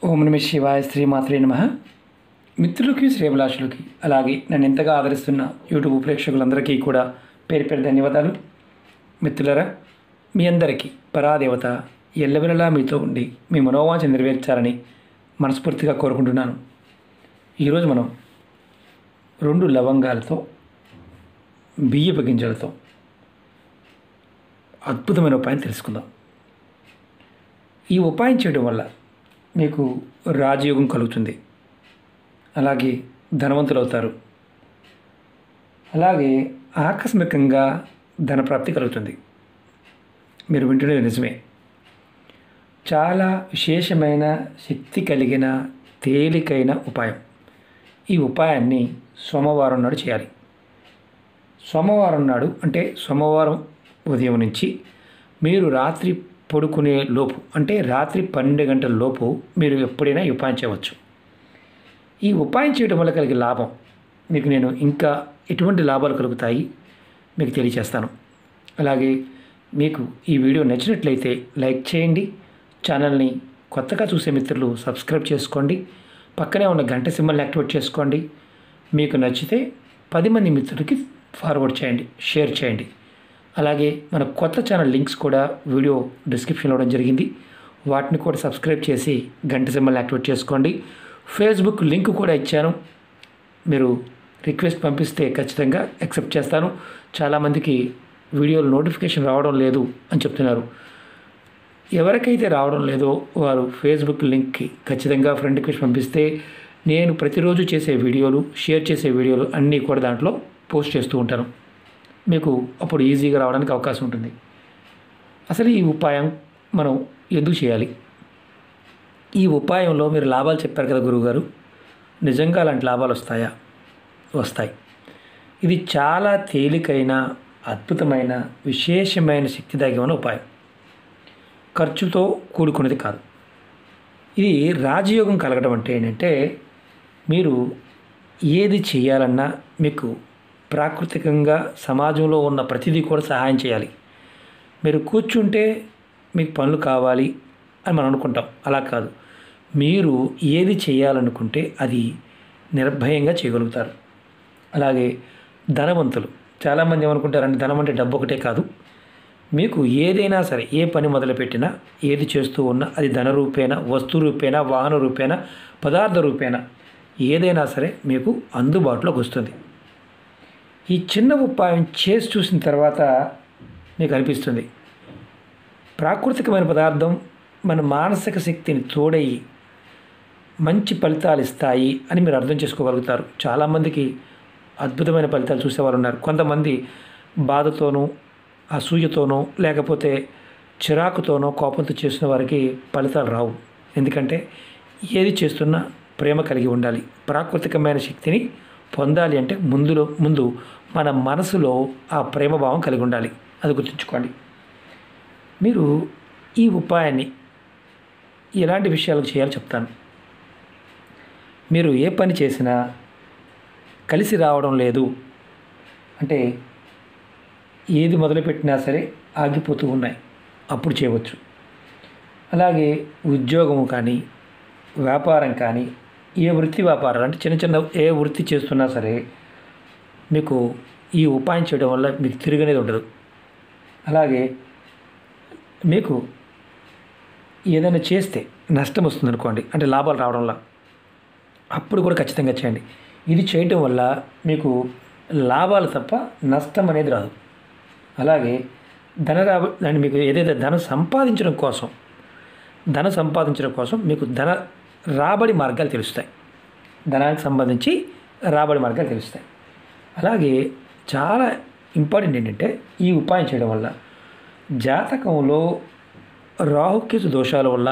ఓం నమ శివాయ శ్రీమాత్రే నమః. మిత్రులకి శ్రేభిలాషులకి అలాగే నన్ను ఎంతగా ఆదరిస్తున్న యూట్యూబ్ ప్రేక్షకులందరికీ కూడా పేరు పేరు ధన్యవాదాలు. మిత్రులరా, మీ అందరికీ పరాదేవత ఎల్లవెల్లలా మీతో ఉండి మీ మనోవాంఛ నెరవేర్చాలని మనస్ఫూర్తిగా కోరుకుంటున్నాను. ఈరోజు మనం 2 లవంగాలతో బియ్యపు గింజలతో అద్భుతమైన ఉపాయం తెలుసుకుందాం. ఈ ఉపాయం చేయడం వల్ల మీకు రాజయోగం కలుగుతుంది, అలాగే ధనవంతులు అవుతారు, అలాగే ఆకస్మికంగా ధనప్రాప్తి కలుగుతుంది. మీరు వింటున్నది నిజమే. చాలా విశేషమైన శక్తి కలిగిన తేలికైన ఉపాయం. ఈ ఉపాయాన్ని సోమవారం నాడు చేయాలి. సోమవారం నాడు అంటే సోమవారం ఉదయం నుంచి మీరు రాత్రి పడుకునే లోపు అంటే రాత్రి 12 గంటల లోపు మీరు ఎప్పుడైనా ఈ ఉపాయం చేయవచ్చు. ఈ ఉపాయం చేయడం వల్ల కలిగే లాభం మీకు నేను ఇంకా ఎటువంటి లాభాలు కలుగుతాయి మీకు తెలియజేస్తాను. అలాగే మీకు ఈ వీడియో నచ్చినట్లయితే లైక్ చేయండి. ఛానల్ని కొత్తగా చూసే మిత్రులు సబ్స్క్రైబ్ చేసుకోండి. పక్కనే ఉన్న గంట సింబల్ని యాక్టివేట్ చేసుకోండి. మీకు నచ్చితే 10 మంది మిత్రులకి ఫార్వర్డ్ చేయండి, షేర్ చేయండి. అలాగే మన కొత్త ఛానల్ లింక్స్ కూడా వీడియో డిస్క్రిప్షన్లో ఇవ్వడం జరిగింది. వాటిని కూడా సబ్స్క్రైబ్ చేసి గంట సింబల్ని యాక్టివేట్ చేసుకోండి. ఫేస్బుక్ లింక్ కూడా ఇచ్చాను. మీరు రిక్వెస్ట్ పంపిస్తే ఖచ్చితంగా యాక్సెప్ట్ చేస్తాను. చాలామందికి వీడియోలు నోటిఫికేషన్ రావడం లేదు అని చెప్తున్నారు. ఎవరికైతే రావడం లేదో వారు ఫేస్బుక్ లింక్కి ఖచ్చితంగా ఫ్రెండ్ రిక్వెస్ట్ పంపిస్తే నేను ప్రతిరోజు చేసే వీడియోలు, షేర్ చేసే వీడియోలు అన్నీ కూడా దాంట్లో పోస్ట్ చేస్తూ ఉంటాను. మీకు అప్పుడు ఈజీగా రావడానికి అవకాశం ఉంటుంది. అసలు ఈ ఉపాయం మనం ఎందుకు చేయాలి? ఈ ఉపాయంలో మీరు లాభాలు చెప్పారు కదా గురువుగారు, నిజంగా అలాంటి లాభాలు వస్తాయా? వస్తాయి. ఇది చాలా తేలికైన, అద్భుతమైన, విశేషమైన శక్తిదాయకమైన ఉపాయం. ఖర్చుతో కూడుకున్నది కాదు. ఇది రాజయోగం కలగడం అంటే ఏంటంటే మీరు ఏది చేయాలన్నా మీకు ప్రాకృతికంగా సమాజంలో ఉన్న ప్రతిదీ కూడా సహాయం చేయాలి. మీరు కూర్చుంటే మీకు పనులు కావాలి అని మనం అనుకుంటాం. అలా కాదు. మీరు ఏది చేయాలనుకుంటే అది నిర్భయంగా చేయగలుగుతారు. అలాగే ధనవంతులు చాలామంది ఏమనుకుంటారంటే ధనం అంటే డబ్బు ఒకటే కాదు. మీకు ఏదైనా సరే, ఏ పని మొదలుపెట్టినా, ఏది చేస్తూ ఉన్నా అది ధన రూపేణ, వస్తు రూపేణ, వాహన రూపేణ, పదార్థ రూపేణ ఏదైనా సరే మీకు అందుబాటులోకి వస్తుంది. ఈ చిన్న ఉపాయం చేసి చూసిన తర్వాత మీకు అనిపిస్తుంది ప్రాకృతికమైన పదార్థం మన మానసిక శక్తిని తోడయి మంచి ఫలితాలు ఇస్తాయి అని మీరు అర్థం చేసుకోగలుగుతారు. చాలామందికి అద్భుతమైన ఫలితాలు చూసేవారు ఉన్నారు. కొంతమంది బాధతోనూ, అసూయతోనో, లేకపోతే చిరాకుతోనో, కోపంతో చేసిన వారికి ఫలితాలు రావు. ఎందుకంటే ఏది చేస్తున్నా ప్రేమ కలిగి ఉండాలి. ప్రాకృతికమైన శక్తిని పొందాలి అంటే ముందు మన మనసులో ఆ ప్రేమభావం కలిగి ఉండాలి. అది గుర్తుంచుకోండి. మీరు ఈ ఉపాయాన్ని ఎలాంటి విషయాలకు చేయాలో చెప్తాను. మీరు ఏ పని చేసినా కలిసి రావడం లేదు అంటే ఏది మొదలుపెట్టినా సరే ఆగిపోతూ ఉన్నాయి, అప్పుడు చేయవచ్చు. అలాగే ఉద్యోగము కానీ, వ్యాపారం కానీ, ఏ వృత్తి వ్యాపారాలు అంటే చిన్న ఏ వృత్తి చేస్తున్నా సరే మీకు ఈ ఉపాయం చేయడం వల్ల మీకు తిరిగనేది ఉండదు. అలాగే మీకు ఏదైనా చేస్తే నష్టం వస్తుంది అనుకోండి, అంటే లాభాలు రావడంలో, అప్పుడు కూడా ఖచ్చితంగా చేయండి. ఇది చేయటం వల్ల మీకు లాభాలు తప్ప నష్టం అనేది రాదు. అలాగే దాన్ని మీకు ఏదైతే ధనం సంపాదించడం కోసం మీకు ధన రాబడి మార్గాలు తెలుస్తాయి. ధనానికి సంబంధించి రాబడి మార్గాలు తెలుస్తాయి. అలాగే చాలా ఇంపార్టెంట్ ఏంటంటే ఈ ఉపాయం చేయడం వల్ల జాతకంలో రాహుకేతు దోషాల వల్ల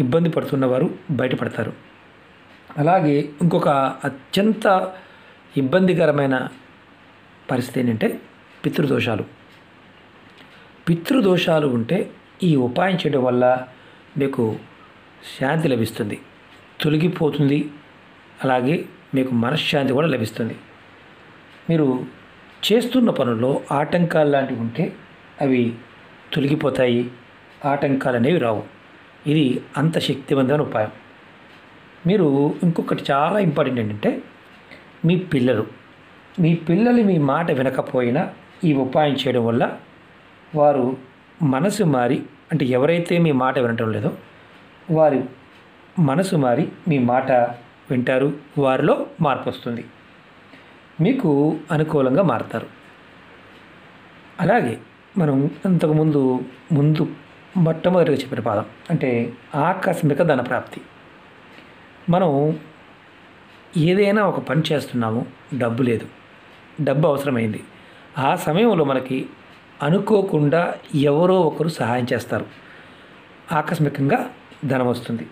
ఇబ్బంది పడుతున్నవారు బయటపడతారు. అలాగే ఇంకొక అత్యంత ఇబ్బందికరమైన పరిస్థితి ఏంటంటే పితృదోషాలు ఉంటే ఈ ఉపాయం చేయడం వల్ల మీకు శాంతి లభిస్తుంది, తొలగిపోతుంది. అలాగే మీకు మనశ్శాంతి కూడా లభిస్తుంది. మీరు చేస్తున్న పనుల్లో ఆటంకాలు లాంటివి ఉంటే అవి తొలగిపోతాయి. ఆటంకాలు అనేవి రావు. ఇది అంత శక్తివంతమైన ఉపాయం. మీరు ఇంకొకటి చాలా ఇంపార్టెంట్ ఏంటంటే, మీ పిల్లలు మీ మాట వినకపోయినా ఈ ఉపాయం చేయడం వల్ల వారు మనసు మారి, అంటే ఎవరైతే మీ మాట వినటం లేదో వారి మనసు మారి మీ మాట వింటారు, వారిలో మార్పు వస్తుంది, మీకు అనుకూలంగా మారుతారు. అలాగే మనం ఇంతకుముందు మొట్టమొదటిగా చెప్పిన పాదం అంటే ఆకస్మిక ధనప్రాప్తి. మనం ఏదైనా ఒక పని చేస్తున్నాము, డబ్బు లేదు, డబ్బు అవసరమైంది. ఆ సమయంలో మనకి అనుకోకుండా ఎవరో ఒకరు సహాయం చేస్తారు, ఆకస్మికంగా ధనం వస్తుంది.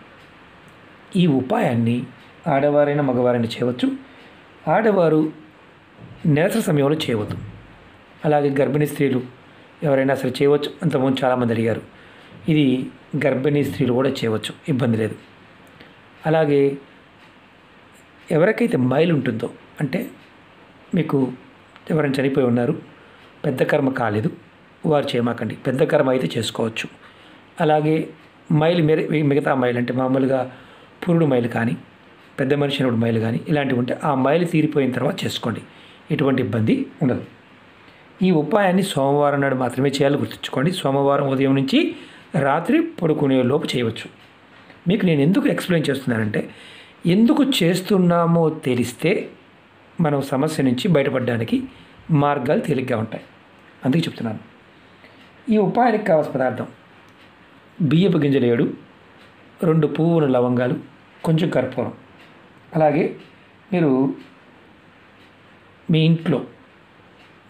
ఈ ఉపాయాన్ని ఆడవారైనా మగవారైనా చేయవచ్చు. ఆడవారు నెలసరి సమయంలో చేయవద్దు. అలాగే గర్భిణీ స్త్రీలు ఎవరైనా సరే చేయవచ్చు. అంతకుముందు చాలామంది అడిగారు. ఇది గర్భిణీ స్త్రీలు కూడా చేయవచ్చు, ఇబ్బంది లేదు. అలాగే ఎవరికైతే మైలు ఉంటుందో, అంటే మీకు ఎవరైనా చనిపోయి ఉన్నారు, పెద్ద కర్మ కాలేదు, వారు చేయమాకండి. పెద్ద కర్మ అయితే చేసుకోవచ్చు. అలాగే మైలు మిగతా మైలు అంటే మామూలుగా పురుడు మైలు కానీ, పెద్ద మనిషి అయినప్పుడు మైలు కానీ ఇలాంటివి ఉంటే ఆ మైలు తీరిపోయిన తర్వాత చేసుకోండి, ఎటువంటి ఇబ్బంది ఉండదు. ఈ ఉపాయాన్ని సోమవారం నాడు మాత్రమే చేయాలి, గుర్తుంచుకోండి. సోమవారం ఉదయం నుంచి రాత్రి పడుకునే లోపు చేయవచ్చు. మీకు నేను ఎందుకు ఎక్స్ప్లెయిన్ చేస్తున్నానంటే, ఎందుకు చేస్తున్నామో తెలిస్తే మనం సమస్య నుంచి బయటపడడానికి మార్గాలు తేలిగ్గా ఉంటాయి, అందుకే చెప్తున్నాను. ఈ ఉపాయానికి కావాల్సిన పదార్థం బియ్యపు గింజలు 7, 2 పువ్వుల లవంగాలు, కొంచెం కర్పూరం. అలాగే మీ ఇంట్లో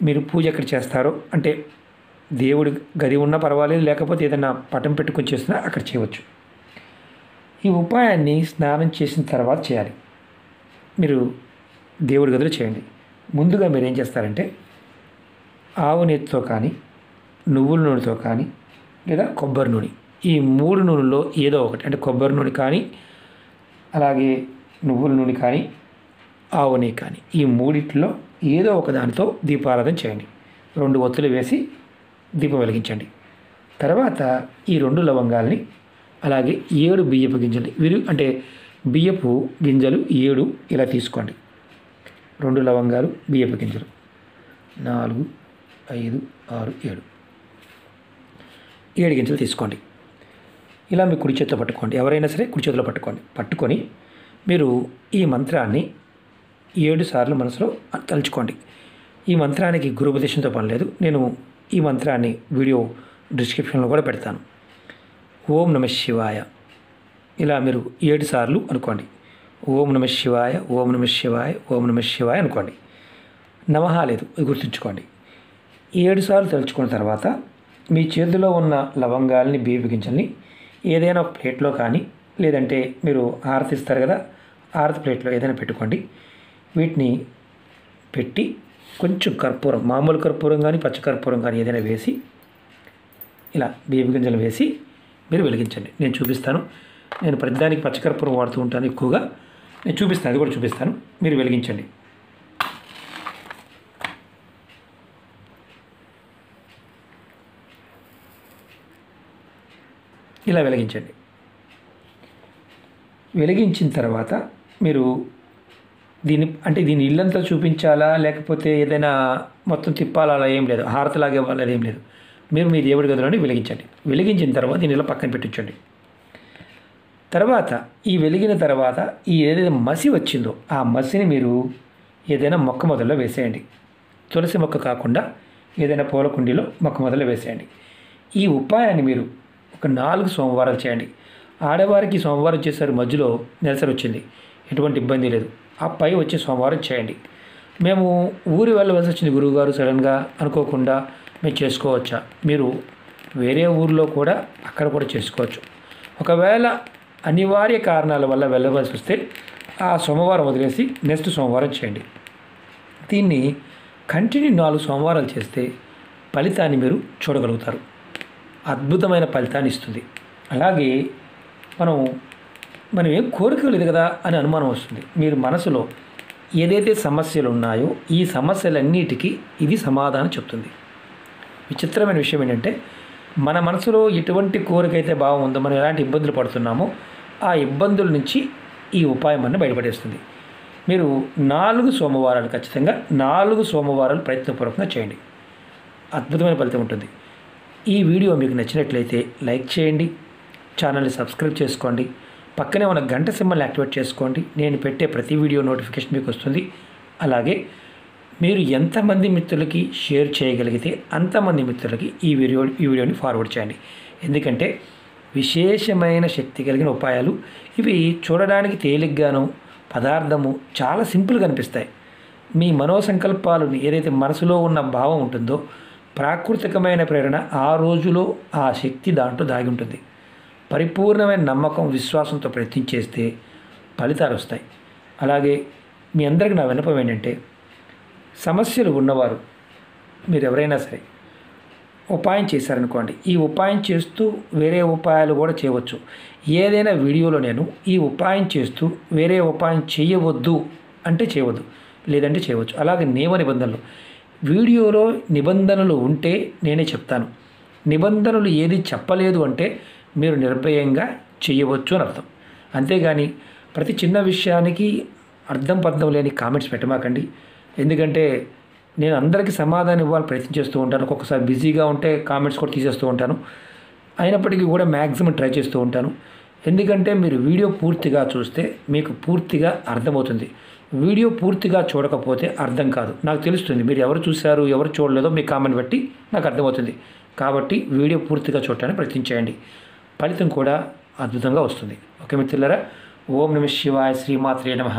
మీరు పూజ ఎక్కడ చేస్తారో, అంటే దేవుడి గది ఉన్నా పర్వాలేదు, లేకపోతే ఏదైనా పటం పెట్టుకొని చేస్తున్నా అక్కడ చేయవచ్చు. ఈ ఉపాయాన్ని స్నానం చేసిన తర్వాత చేయాలి. మీరు దేవుడి గదిలో చేయండి. ముందుగా మీరు ఏం చేస్తారంటే, ఆవు నెయ్యితో కానీ, నువ్వుల నూనెతో కానీ, లేదా కొబ్బరి నూనె, ఈ 3 నూనెల్లో ఏదో ఒకటి, అంటే కొబ్బరి నూనె కానీ, అలాగే నువ్వుల నూనె కానీ, ఆవు నెయ్యి కానీ, ఈ 3 ఏదో ఒక దానితో దీపారాధన చేయండి. 2 ఒత్తులు వేసి దీపం వెలిగించండి. తర్వాత ఈ 2 లవంగాల్ని, అలాగే 7 బియ్యపు గింజలు, అంటే బియ్యపు గింజలు 7 ఇలా తీసుకోండి. 2 లవంగాలు, బియ్యపు గింజలు 4, 5, 6, 7 గింజలు తీసుకోండి. ఇలా మీ కుడి చేతిలో పట్టుకోండి. ఎవరైనా సరే కుడి చేతిలో పట్టుకొని మీరు ఈ మంత్రాన్ని 7 సార్లు మనసులో తలుచుకోండి. ఈ మంత్రానికి గురుపదేశంతో పని లేదు. నేను ఈ మంత్రాన్ని వీడియో డిస్క్రిప్షన్లో కూడా పెడతాను. ఓం నమ శివాయ, ఇలా మీరు 7 సార్లు అనుకోండి. ఓం నమ శివాయ, ఓం నమ శివాయ, ఓం నమ శివాయ అనుకోండి. నమః లేదు, అది గుర్తుంచుకోండి. 7 సార్లు తలుచుకున్న తర్వాత మీ చేతిలో ఉన్న లవంగాల్ని, బియ్యపు గింజల్ని ఏదైనా ఒక ప్లేట్లో కానీ, లేదంటే మీరు హారతి ఇస్తారు కదా, హారతి ప్లేట్లో ఏదైనా పెట్టుకోండి. వీటిని పెట్టి కొంచెం కర్పూరం, మామూలు కర్పూరం కానీ పచ్చ కర్పూరం కానీ ఏదైనా వేసి, ఇలా బియ్యపు గింజలు వేసి మీరు వెలిగించండి. నేను చూపిస్తాను. నేను ప్రతిదానికి పచ్చకర్పూరం వాడుతూ ఉంటాను ఎక్కువగా. నేను చూపిస్తాను, అది కూడా చూపిస్తాను. మీరు వెలిగించండి. ఇలా వెలిగించండి. వెలిగించిన తర్వాత మీరు దీన్ని ఇల్లంతా చూపించాలా, లేకపోతే ఏదైనా మొత్తం తిప్పాలా, అలా ఏం లేదు. హారతిలాగే ఇవ్వాలి, అదేం లేదు. మీరు మీ దేవుడి గదిలోనే వెలిగించండి. వెలిగించిన తర్వాత దీన్ని ఇలా పక్కన పెట్టించండి. తర్వాత ఈ వెలిగిన తర్వాత ఈ ఏదైతే మసి వచ్చిందో ఆ మసిని మీరు ఏదైనా మొక్క మొదల్లో వేసేయండి. తులసి మొక్క కాకుండా ఏదైనా పూల కుండీలో మొక్క మొదల్లో వేసేయండి. ఈ ఉపాయాన్ని మీరు ఒక 4 సోమవారాలు చేయండి. ఆడవారికి సోమవారం చేశారు, మధ్యలో నెలసరి వచ్చింది, ఎటువంటి ఇబ్బంది లేదు. ఆ పై వచ్చే సోమవారం చేయండి. మేము ఊరి వెళ్ళవలసి వచ్చింది గురువుగారు, సడన్గా అనుకోకుండా మేము చేసుకోవచ్చా? మీరు వేరే ఊరిలో కూడా అక్కడ కూడా చేసుకోవచ్చు. ఒకవేళ అనివార్య కారణాల వల్ల వెళ్ళవలసి వస్తే ఆ సోమవారం వదిలేసి నెక్స్ట్ సోమవారం చేయండి. దీన్ని కంటిన్యూ 4 సోమవారాలు చేస్తే ఫలితాన్ని మీరు చూడగలుగుతారు. అద్భుతమైన ఫలితాన్ని ఇస్తుంది. అలాగే మనం ఏం కోరిక లేదు కదా అని అనుమానం వస్తుంది. మీరు మనసులో ఏదైతే సమస్యలు ఉన్నాయో ఈ సమస్యలన్నిటికీ ఇది సమాధానం చెప్తుంది. విచిత్రమైన విషయం ఏంటంటే, మన మనసులో ఎటువంటి కోరికైతే భావం ఉందో, మనం ఎలాంటి ఇబ్బందులు పడుతున్నామో ఆ ఇబ్బందుల నుంచి ఈ ఉపాయం అన్న బయటపడేస్తుంది. మీరు 4 సోమవారాలు ఖచ్చితంగా 4 సోమవారాలు ప్రయత్నపూర్వకంగా చేయండి. అద్భుతమైన ఫలితం ఉంటుంది. ఈ వీడియో మీకు నచ్చినట్లయితే లైక్ చేయండి, ఛానల్ని సబ్స్క్రైబ్ చేసుకోండి, పక్కనే ఉన్న గంట సింబల్ని యాక్టివేట్ చేసుకోండి. నేను పెట్టే ప్రతి వీడియో నోటిఫికేషన్ మీకు వస్తుంది. అలాగే మీరు ఎంతమంది మిత్రులకి షేర్ చేయగలిగితే అంతమంది మిత్రులకి ఈ వీడియోని ఫార్వర్డ్ చేయండి. ఎందుకంటే విశేషమైన శక్తి కలిగిన ఉపాయాలు ఇవి. చూడడానికి తేలిగ్గాను, పదార్థము చాలా సింపుల్గా అనిపిస్తాయి. మీ మనోసంకల్పాలను ఏదైతే మనసులో ఉన్న భావం ఉంటుందో, ప్రాకృతికమైన ప్రేరణ ఆ రోజులో ఆ శక్తి దాంట్లో దాగి ఉంటుంది. పరిపూర్ణమైన నమ్మకం, విశ్వాసంతో ప్రయత్నించేస్తే ఫలితాలు వస్తాయి. అలాగే మీ అందరికీ నా విన్నపం ఏంటంటే, సమస్యలు ఉన్నవారు మీరు ఎవరైనా సరే ఉపాయం చేశారనుకోండి, ఈ ఉపాయం చేస్తూ వేరే ఉపాయాలు కూడా చేయవచ్చు. ఏదైనా వీడియోలో నేను ఈ ఉపాయం చేస్తూ వేరే ఉపాయం చేయవద్దు అంటే చేయవద్దు, లేదంటే చేయవచ్చు. అలాగే నియమ నిబంధనలు, వీడియోలో నిబంధనలు ఉంటే నేనే చెప్తాను. నిబంధనలు ఏది చెప్పలేదు అంటే మీరు నిర్భయంగా చేయవచ్చు అని అర్థం. అంతేగాని ప్రతి చిన్న విషయానికి అర్థం పర్థం లేని కామెంట్స్ పెట్టమాకండి. ఎందుకంటే నేను అందరికీ సమాధానం ఇవ్వాలి ప్రయత్నం చేస్తూ ఉంటాను. ఒక్కొక్కసారి బిజీగా ఉంటే కామెంట్స్ కూడా తీసేస్తూ ఉంటాను. అయినప్పటికీ కూడా మ్యాక్సిమం ట్రై చేస్తూ ఉంటాను. ఎందుకంటే మీరు వీడియో పూర్తిగా చూస్తే మీకు పూర్తిగా అర్థమవుతుంది. వీడియో పూర్తిగా చూడకపోతే అర్థం కాదు. నాకు తెలుస్తుంది మీరు ఎవరు చూశారు, ఎవరు చూడలేదో మీ కామెంట్ బట్టి నాకు అర్థమవుతుంది. కాబట్టి వీడియో పూర్తిగా చూడటానికి ప్రయత్నించేయండి. ఫలితం కూడా అద్భుతంగా వస్తుంది. ఓకే మిత్రులారా, ఓం నమః శివాయ, శ్రీమాత్రే నమః.